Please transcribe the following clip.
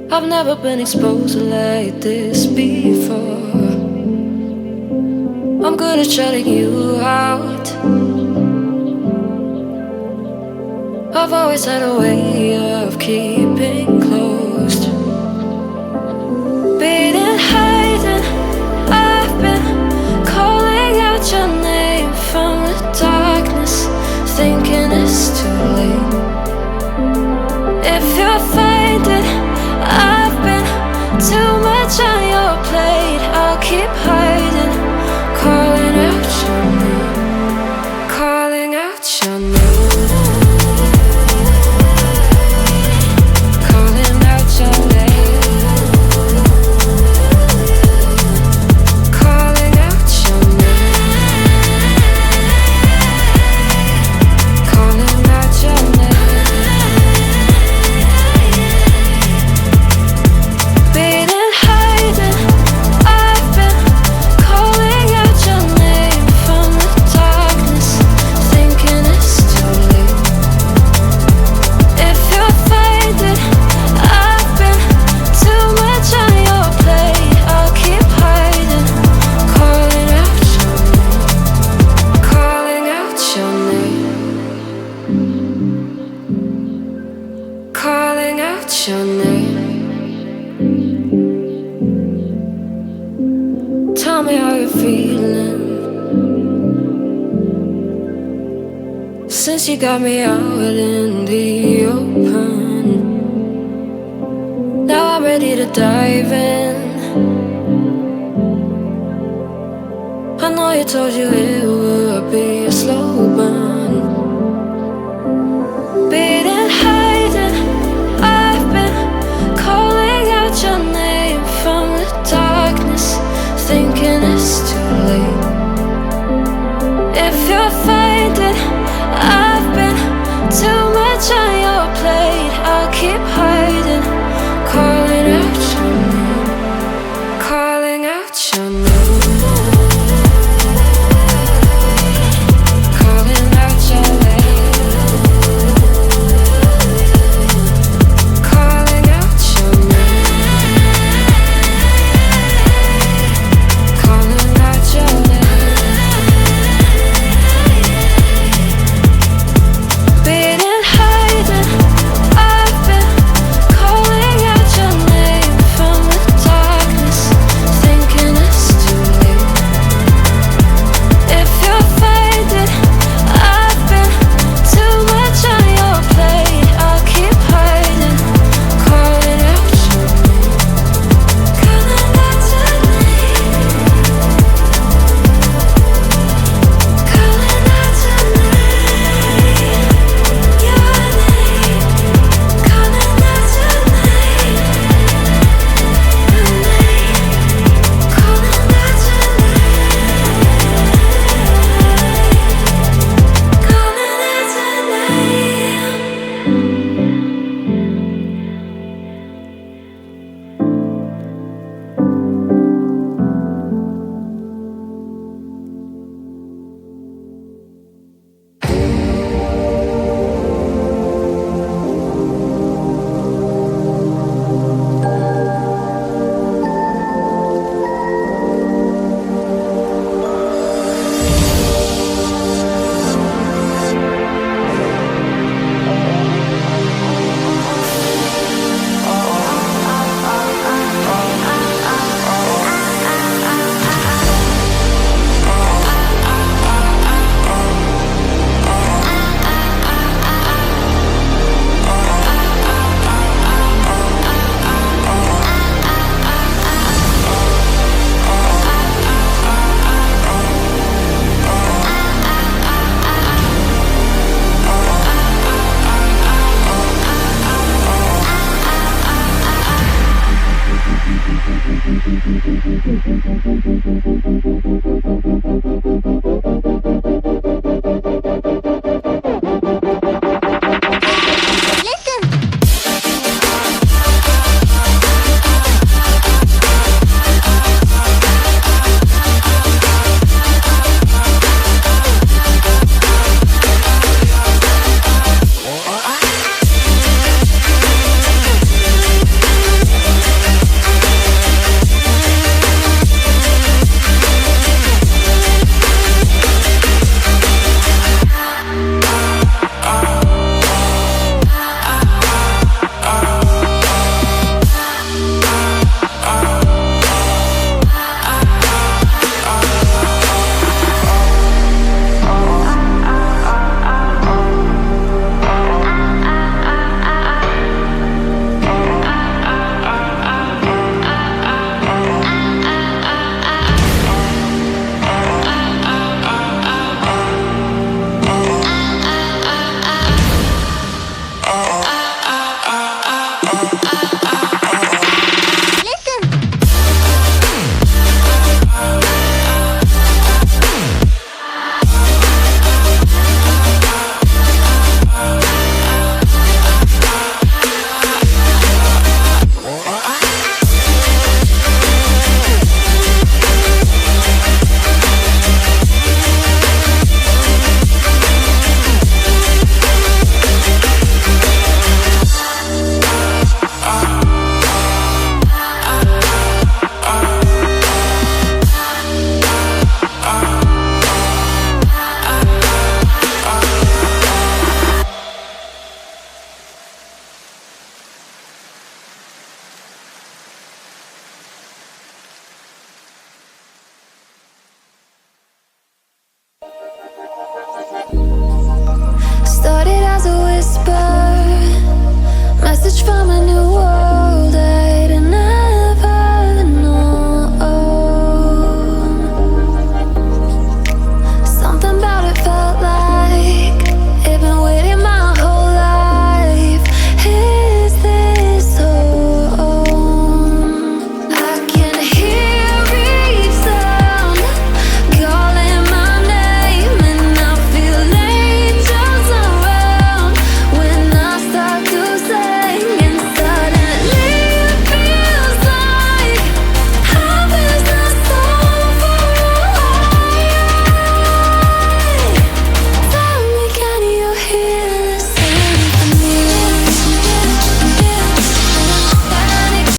I've never been exposed like this before. I'm good at shutting you out. I've always had a way of keeping closed. Beating, hiding, I've been calling out your name from the darkness, thinking it's too late. If you're finding I've been too much on your plate, I'll keep hiding, calling out your name, calling out your name. Calling out your name. Tell me how you're feeling since you got me out in the open. Now I'm ready to dive in. I know you told you it would be a slow